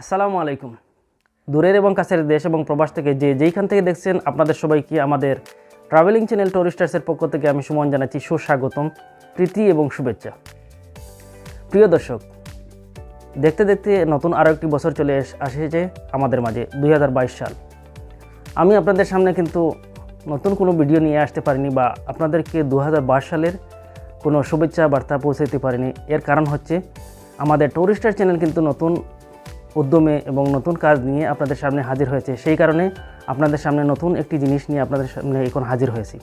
আসসালামু আলাইকুম। দূরের এবং কাছের দেশ এবং প্রবাস থেকে যেইখান থেকে দেখছেন আপনাদের সবাইকে আমাদের ট্রাভেলিং চ্যানেল টুরিস্টার্সের পক্ষ থেকে আমি সুমন জানাচ্ছি সুস্বাগতম, প্রীতি এবং শুভেচ্ছা। প্রিয় দর্শক, দেখতে দেখতে নতুন আরও একটি বছর চলে আসছে আমাদের মাঝে, 2022 সাল। আমি আপনাদের সামনে কিন্তু নতুন কোনো ভিডিও নিয়ে আসতে পারিনি বা আপনাদেরকে 2022 সালের কোনো শুভেচ্ছা বার্তা পৌঁছাতে পারিনি। এর কারণ হচ্ছে আমাদের টুরিস্টার চ্যানেল কিন্তু নতুন উদ্যমে এবং নতুন কাজ নিয়ে আপনাদের সামনে হাজির হয়েছে। সেই কারণে আপনাদের সামনে নতুন একটি জিনিস নিয়ে আপনাদের সামনে এখন হাজির হয়েছি।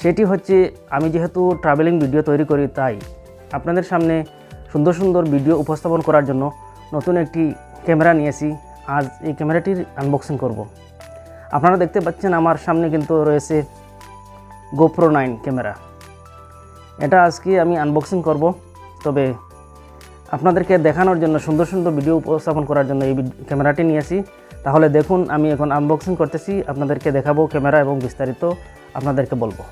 সেটি হচ্ছে, আমি যেহেতু ট্রাভেলিং ভিডিও তৈরি করি, তাই আপনাদের সামনে সুন্দর সুন্দর ভিডিও উপস্থাপন করার জন্য নতুন একটি ক্যামেরা নিয়েছি। আজ এই ক্যামেরাটির আনবক্সিং করব। আপনারা দেখতে পাচ্ছেন আমার সামনে কিন্তু রয়েছে GoPro 9 ক্যামেরা। এটা আজকে আমি আনবক্সিং করব, তবে আপনাদেরকে দেখানোর জন্য, সুন্দর সুন্দর ভিডিও উপস্থাপন করার জন্য এই ক্যামেরাটি নিয়েছি। তাহলে দেখুন, আমি এখন আনবক্সিং করতেছি, আপনাদেরকে দেখাবো ক্যামেরা এবং বিস্তারিত আপনাদেরকে বলবো।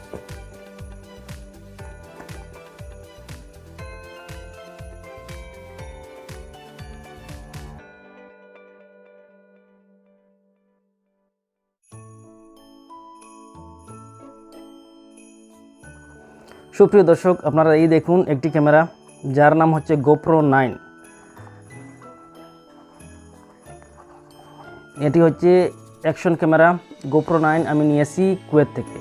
সুপ্রিয় দর্শক, আপনারা এই দেখুন একটি ক্যামেরা, যার নাম হচ্ছে GoPro 9। এটি হচ্ছে অ্যাকশন ক্যামেরা GoPro 9। আমি নিয়েছি কুয়েত থেকে।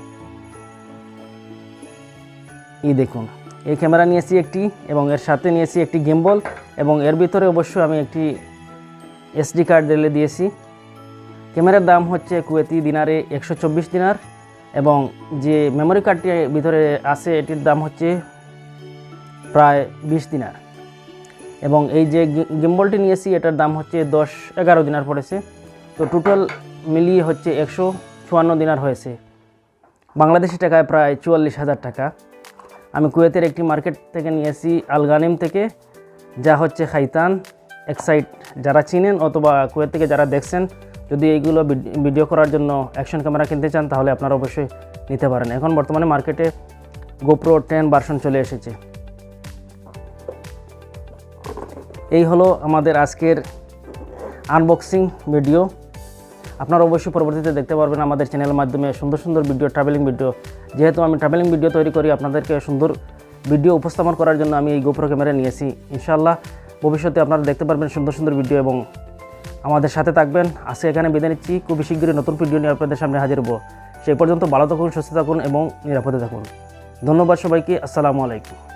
এই দেখুন, এই ক্যামেরা নিয়েছি একটি, এবং এর সাথে নিয়েছি একটি গিম্বল, এবং এর ভিতরে অবশ্যই আমি একটি SD কার্ড ঢেলে দিয়েছি। ক্যামেরার দাম হচ্ছে কুয়েতি দিনারে 124 দিনার, এবং যে মেমোরি কার্ডটি ভিতরে আছে এটির দাম হচ্ছে প্রায় 20 দিনার, এবং এই যে গিম্বলটি নিয়েছি এটার দাম হচ্ছে 10-11 দিনার পড়েছে। তো টোটাল মিলিয়ে হচ্ছে 154 দিনার হয়েছে, বাংলাদেশি টাকায় প্রায় 44,000 টাকা। আমি কুয়েতের একটি মার্কেট থেকে নিয়েছি, আলগানিম থেকে, যা হচ্ছে খাইতান এক্সাইট। যারা চিনেন অথবা কুয়েত থেকে যারা দেখছেন, যদি এইগুলো ভিডিও করার জন্য অ্যাকশন ক্যামেরা কিনতে চান তাহলে আপনারা অবশ্যই নিতে পারেন। এখন বর্তমানে মার্কেটে GoPro 10 ভার্সন চলে এসেছে। এই হলো আমাদের আজকের আনবক্সিং ভিডিও। আপনারা অবশ্যই পরবর্তীতে দেখতে পারবেন আমাদের চ্যানেলের মাধ্যমে সুন্দর সুন্দর ভিডিও, ট্রাভেলিং ভিডিও। যেহেতু আমি ট্রাভেলিং ভিডিও তৈরি করি, আপনাদেরকে সুন্দর ভিডিও উপস্থাপন করার জন্য আমি এই GoPro ক্যামেরা নিয়েছি। ইনশাআল্লাহ ভবিষ্যতে আপনারা দেখতে পারবেন সুন্দর সুন্দর ভিডিও, এবং আমাদের সাথে থাকবেন। আজকে এখানে বিদায় নিচ্ছি, খুবই শীঘ্রই নতুন ভিডিও নিয়ে আপনাদের সামনে হাজির হব। সেই পর্যন্ত ভালো থাকুন, সুস্থ থাকুন এবং নিরাপদে থাকুন। ধন্যবাদ সবাইকে। আসসালামু আলাইকুম।